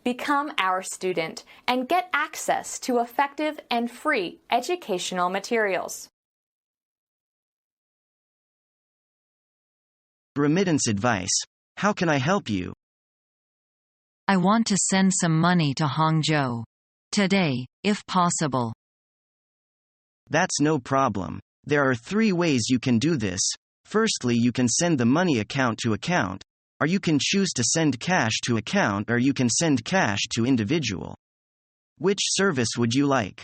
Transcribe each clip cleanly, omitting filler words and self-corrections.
Become our student and get access to effective and free educational materials. Remittance advice. How can I help you? I want to send some money to Hangzhou today, if possible. That's no problem. There are 3 ways you can do this. Firstly, you can send the money account to account, or you can choose to send cash to account, or you can send cash to individual. Which service would you like?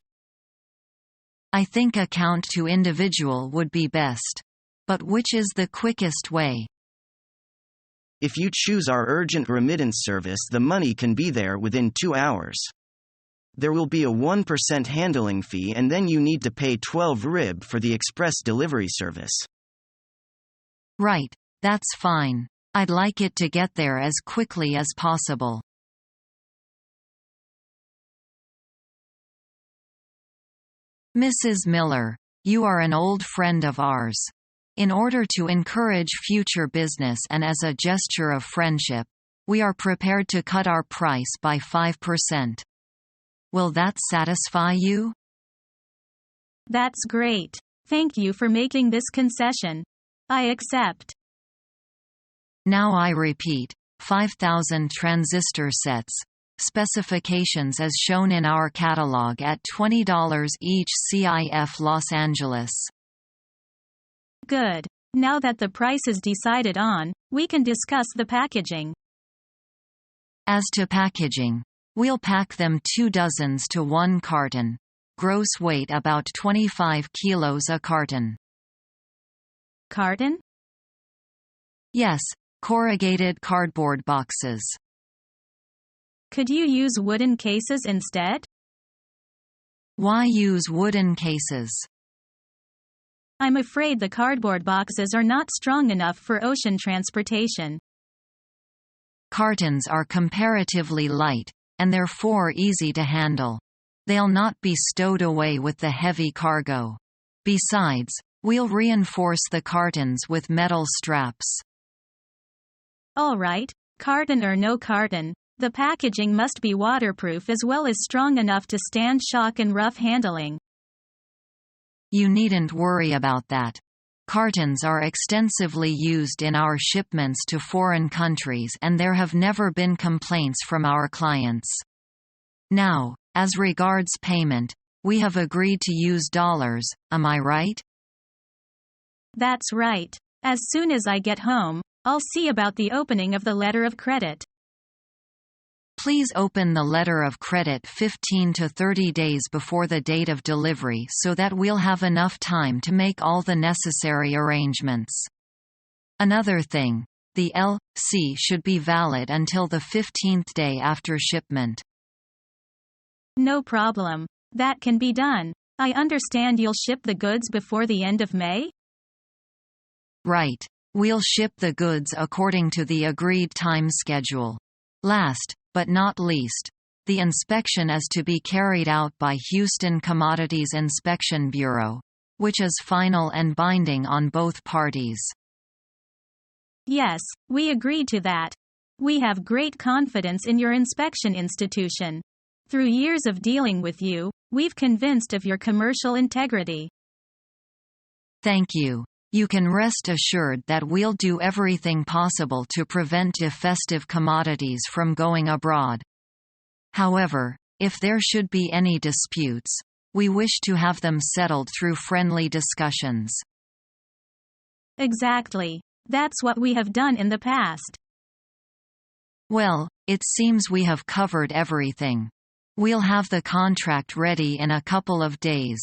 I think account to individual would be best. But which is the quickest way? If you choose our urgent remittance service, the money can be there within 2 hours. There will be a 1% handling fee, and then you need to pay 12 rib for the express delivery service. Right, that's fine. I'd like it to get there as quickly as possible. Mrs. Miller, you are an old friend of ours. In order to encourage future business and as a gesture of friendship, we are prepared to cut our price by 5%. Will that satisfy you? That's great. Thank you for making this concession. I accept. Now I repeat, 5,000 transistor sets. Specifications as shown in our catalog at $20 each, CIF Los Angeles. Good. Now that the price is decided on, we can discuss the packaging. As to packaging, we'll pack them 2 dozens to 1 carton. Gross weight about 25 kilos a carton. Carton? Yes, corrugated cardboard boxes. Could you use wooden cases instead? Why use wooden cases? I'm afraid the cardboard boxes are not strong enough for ocean transportation. Cartons are comparatively light, and therefore easy to handle. They'll not be stowed away with the heavy cargo. Besides, we'll reinforce the cartons with metal straps. All right, carton or no carton, the packaging must be waterproof as well as strong enough to stand shock and rough handling. You needn't worry about that. Cartons are extensively used in our shipments to foreign countries, and there have never been complaints from our clients. Now, as regards payment, we have agreed to use dollars, am I right? That's right. As soon as I get home, I'll see about the opening of the letter of credit. Please open the letter of credit 15 to 30 days before the date of delivery so that we'll have enough time to make all the necessary arrangements. Another thing, the LC should be valid until the 15th day after shipment. No problem. That can be done. I understand you'll ship the goods before the end of May? Right. We'll ship the goods according to the agreed time schedule. Last, but not least, the inspection is to be carried out by Houston Commodities Inspection Bureau, which is final and binding on both parties. Yes, we agreed to that. We have great confidence in your inspection institution. Through years of dealing with you, we've convinced of your commercial integrity. Thank you. You can rest assured that we'll do everything possible to prevent defective commodities from going abroad. However, if there should be any disputes, we wish to have them settled through friendly discussions. Exactly. That's what we have done in the past. Well, it seems we have covered everything. We'll have the contract ready in a couple of days.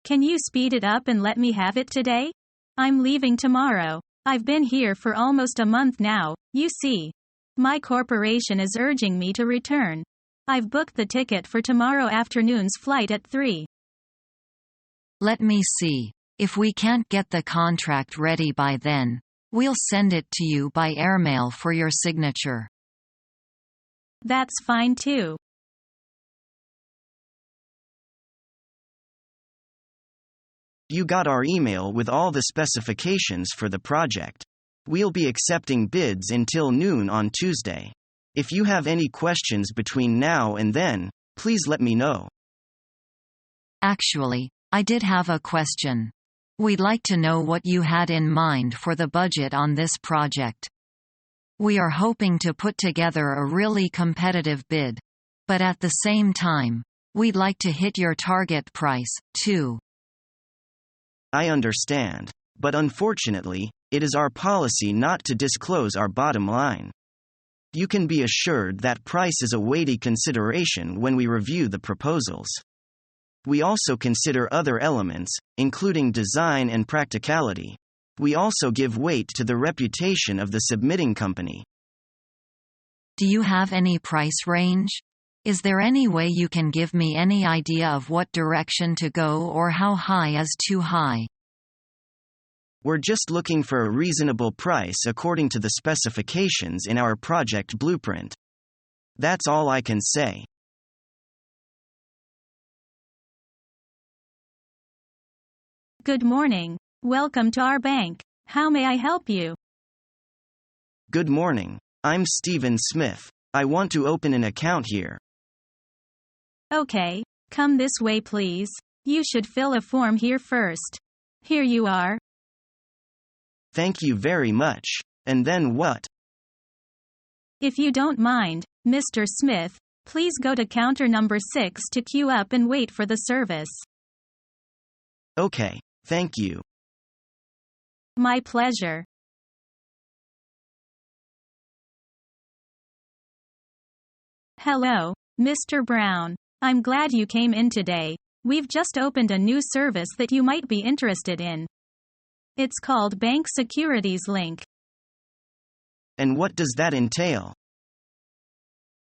Can you speed it up and let me have it today? I'm leaving tomorrow. I've been here for almost a month now, you see. My corporation is urging me to return. I've booked the ticket for tomorrow afternoon's flight at 3. Let me see. If we can't get the contract ready by then, we'll send it to you by airmail for your signature. That's fine too. You got our email with all the specifications for the project. We'll be accepting bids until noon on Tuesday. If you have any questions between now and then, please let me know. Actually, I did have a question. We'd like to know what you had in mind for the budget on this project. We are hoping to put together a really competitive bid. But at the same time, we'd like to hit your target price, too. I understand. But unfortunately, it is our policy not to disclose our bottom line. You can be assured that price is a weighty consideration when we review the proposals. We also consider other elements, including design and practicality. We also give weight to the reputation of the submitting company. Do you have any price range? Is there any way you can give me any idea of what direction to go or how high is too high? We're just looking for a reasonable price according to the specifications in our project blueprint. That's all I can say. Good morning. Welcome to our bank. How may I help you? Good morning. I'm Stephen Smith. I want to open an account here. Okay, come this way please. You should fill a form here first. Here you are. Thank you very much. And then what? If you don't mind, Mr. Smith, please go to counter number 6 to queue up and wait for the service. Okay, thank you. My pleasure. Hello, Mr. Brown. I'm glad you came in today. We've just opened a new service that you might be interested in. It's called Bank Securities Link. And what does that entail?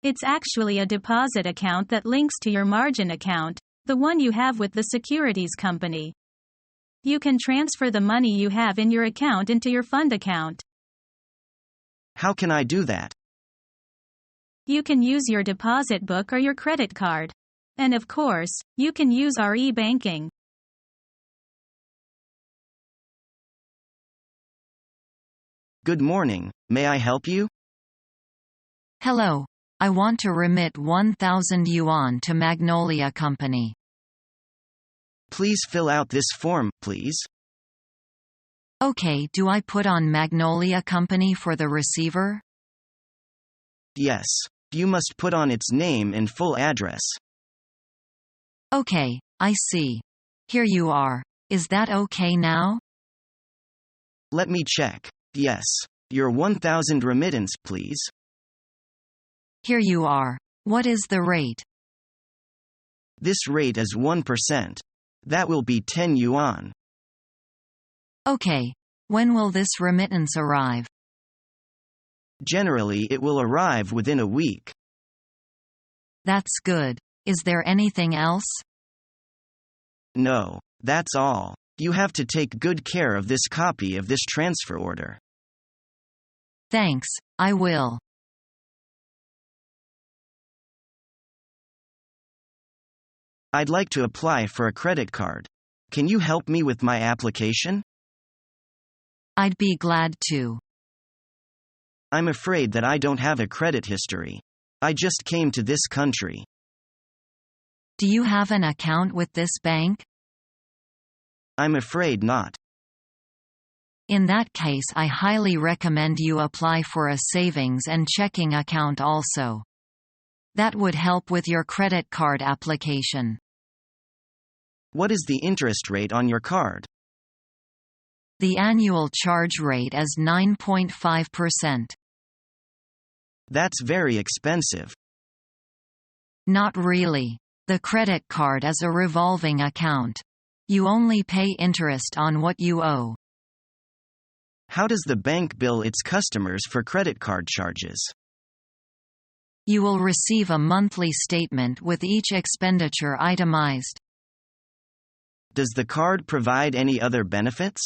It's actually a deposit account that links to your margin account, the one you have with the securities company. You can transfer the money you have in your account into your fund account. How can I do that? You can use your deposit book or your credit card. And of course, you can use our e-banking. Good morning, may I help you? Hello. I want to remit 1,000 yuan to Magnolia Company. Please fill out this form, please. Okay, do I put on Magnolia Company for the receiver? Yes. You must put on its name and full address. Okay, I see. Here you are. Is that okay now? Let me check. Yes. Your 1,000 remittance, please. Here you are. What is the rate? This rate is 1%. That will be 10 yuan. Okay. When will this remittance arrive? Generally, it will arrive within a week. That's good. Is there anything else? No, that's all. You have to take good care of this copy of this transfer order. Thanks, I will. I'd like to apply for a credit card. Can you help me with my application? I'd be glad to. I'm afraid that I don't have a credit history. I just came to this country. Do you have an account with this bank? I'm afraid not. In that case, I highly recommend you apply for a savings and checking account also. That would help with your credit card application. What is the interest rate on your card? The annual charge rate is 9.5%. That's very expensive. Not really. The credit card is a revolving account. You only pay interest on what you owe. How does the bank bill its customers for credit card charges? You will receive a monthly statement with each expenditure itemized. Does the card provide any other benefits?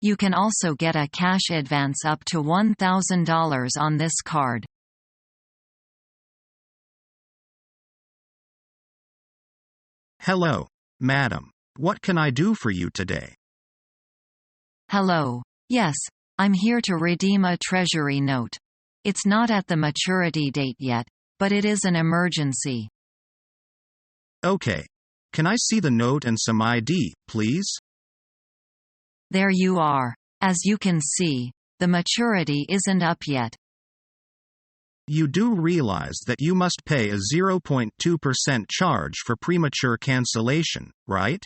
You can also get a cash advance up to $1,000 on this card. Hello, madam. What can I do for you today? Hello. Yes, I'm here to redeem a treasury note. It's not at the maturity date yet, but it is an emergency. Okay. Can I see the note and some ID, please? There you are. As you can see, the maturity isn't up yet. You do realize that you must pay a 0.2% charge for premature cancellation, right?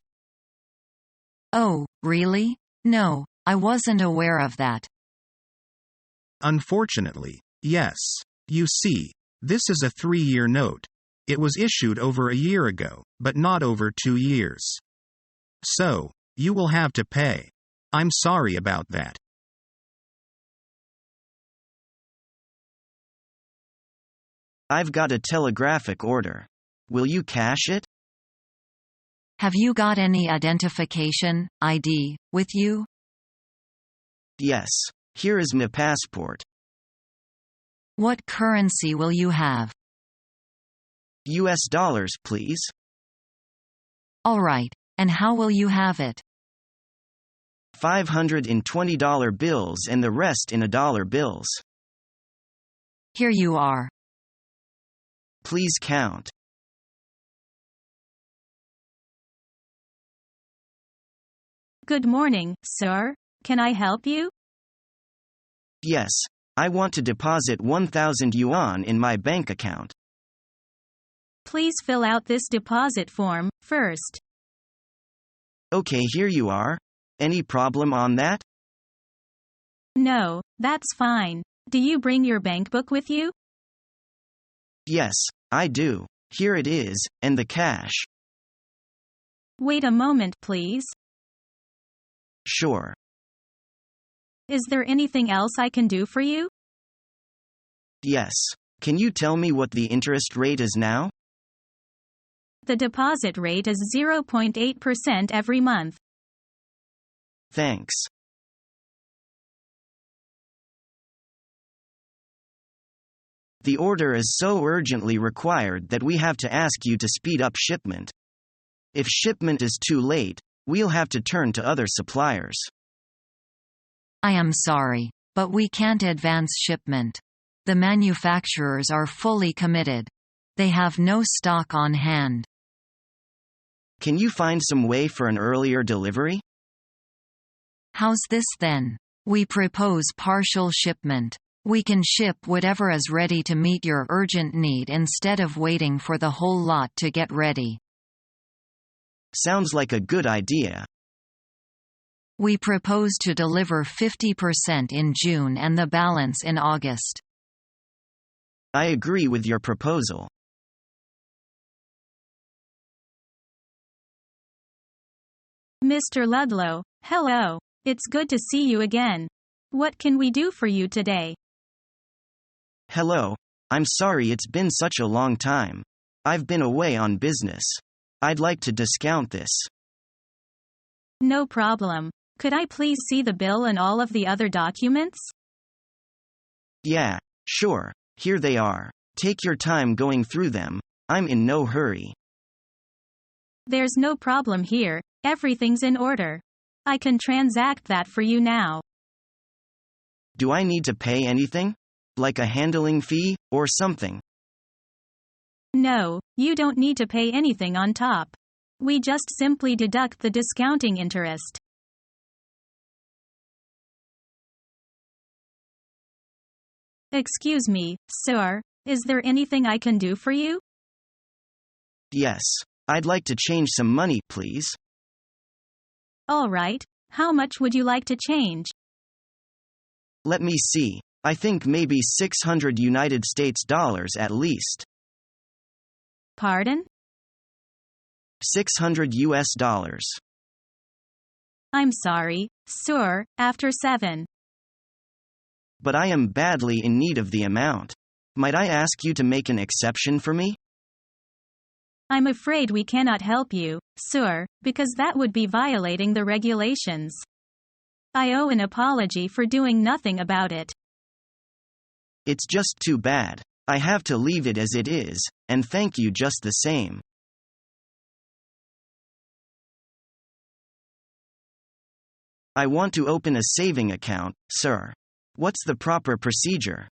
Oh, really? No, I wasn't aware of that. Unfortunately, yes. You see, this is a 3-year note. It was issued over a year ago, but not over 2 years. So, you will have to pay. I'm sorry about that. I've got a telegraphic order. Will you cash it? Have you got any identification, ID, with you? Yes. Here is my passport. What currency will you have? US dollars, please. All right, and how will you have it? $520 bills and the rest in $1 bills. Here you are. Please count. Good morning, sir. Can I help you? Yes. I want to deposit 1,000 yuan in my bank account. Please fill out this deposit form first. Okay, here you are. Any problem on that? No, that's fine. Do you bring your bank book with you? Yes, I do. Here it is, and the cash. Wait a moment, please. Sure. Is there anything else I can do for you? Yes. Can you tell me what the interest rate is now? The deposit rate is 0.8% every month. Thanks. The order is so urgently required that we have to ask you to speed up shipment. If shipment is too late, we'll have to turn to other suppliers. I am sorry, but we can't advance shipment. The manufacturers are fully committed. They have no stock on hand. Can you find some way for an earlier delivery? How's this then? We propose partial shipment. We can ship whatever is ready to meet your urgent need instead of waiting for the whole lot to get ready. Sounds like a good idea. We propose to deliver 50% in June and the balance in August. I agree with your proposal. Mr. Ludlow, hello. It's good to see you again. What can we do for you today? Hello. I'm sorry it's been such a long time. I've been away on business. I'd like to discount this. No problem. Could I please see the bill and all of the other documents? Yeah, sure. Here they are. Take your time going through them. I'm in no hurry. There's no problem here. Everything's in order. I can transact that for you now. Do I need to pay anything? Like a handling fee, or something? No, you don't need to pay anything on top. We just simply deduct the discounting interest. Excuse me, sir. Is there anything I can do for you? Yes. I'd like to change some money, please. All right. How much would you like to change? Let me see. I think maybe 600 United States dollars at least. Pardon? 600 US dollars. I'm sorry, sir, after 7. But I am badly in need of the amount. Might I ask you to make an exception for me? I'm afraid we cannot help you, sir, because that would be violating the regulations. I owe an apology for doing nothing about it. It's just too bad. I have to leave it as it is, and thank you just the same. I want to open a saving account, sir. What's the proper procedure?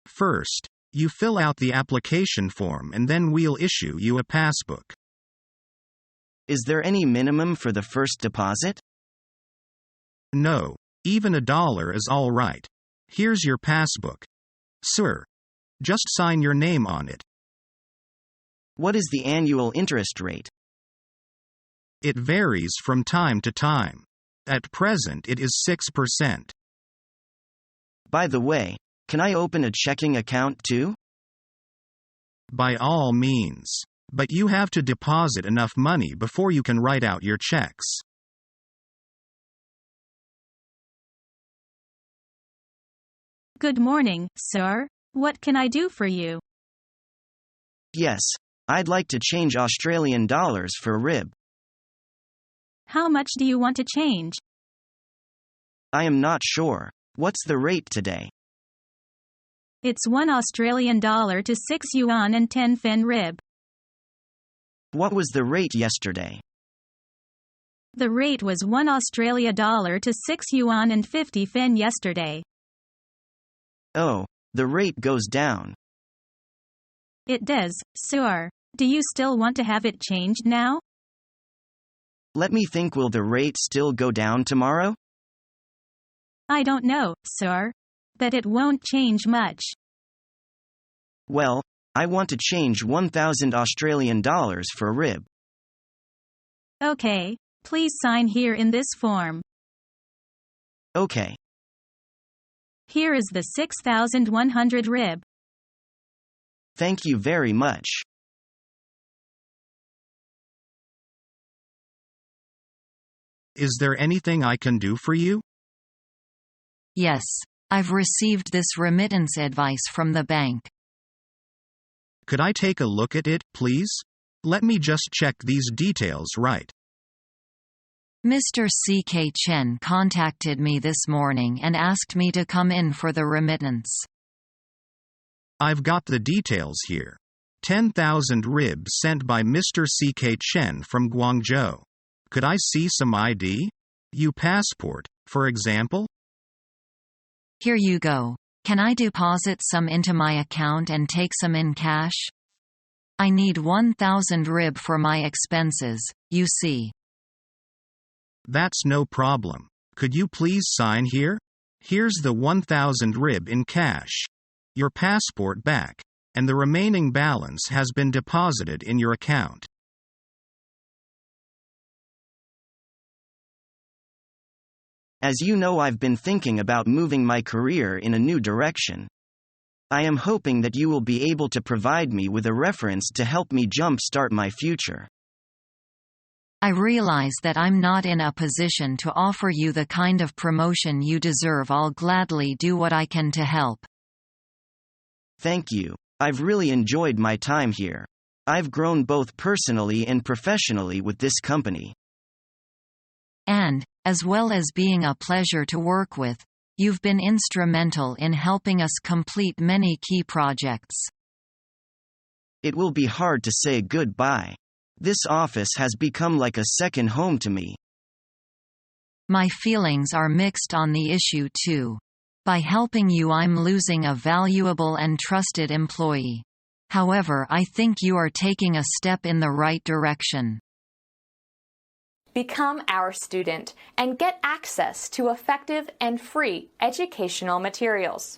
First, you fill out the application form and then we'll issue you a passbook. Is there any minimum for the first deposit? No, even $1 is all right. Here's your passbook. Sir, just sign your name on it. What is the annual interest rate? It varies from time to time. At present it is 6%. By the way, can I open a checking account too? By all means. But you have to deposit enough money before you can write out your checks. Good morning, sir. What can I do for you? Yes, I'd like to change Australian dollars for rib. How much do you want to change? I am not sure. What's the rate today? It's 1 Australian dollar to 6 yuan and 10 fin rib. What was the rate yesterday? The rate was 1 Australia dollar to 6 yuan and 50 fin yesterday. Oh, the rate goes down. It does, sir. Do you still want to have it changed now? Let me think. Will the rate still go down tomorrow? I don't know, sir. But it won't change much. Well, I want to change 1,000 Australian dollars for rib. Okay, please sign here in this form. Okay. Here is the 6,100 rib. Thank you very much. Is there anything I can do for you? Yes, I've received this remittance advice from the bank. Could I take a look at it, please? Let me just check these details right. Mr. C.K. Chen contacted me this morning and asked me to come in for the remittance. I've got the details here. 10,000 rib sent by Mr. C.K. Chen from Guangzhou. Could I see some ID? You passport, for example? Here you go. Can I deposit some into my account and take some in cash? I need 1,000 rib for my expenses, you see. That's no problem. Could you please sign here? Here's the 1,000 rib in cash. Your passport back. And the remaining balance has been deposited in your account. As you know, I've been thinking about moving my career in a new direction. I am hoping that you will be able to provide me with a reference to help me jumpstart my future. I realize that I'm not in a position to offer you the kind of promotion you deserve. I'll gladly do what I can to help. Thank you. I've really enjoyed my time here. I've grown both personally and professionally with this company. And, as well as being a pleasure to work with, you've been instrumental in helping us complete many key projects. It will be hard to say goodbye. This office has become like a second home to me. My feelings are mixed on the issue too. By helping you, I'm losing a valuable and trusted employee. However, I think you are taking a step in the right direction. Become our student and get access to effective and free educational materials.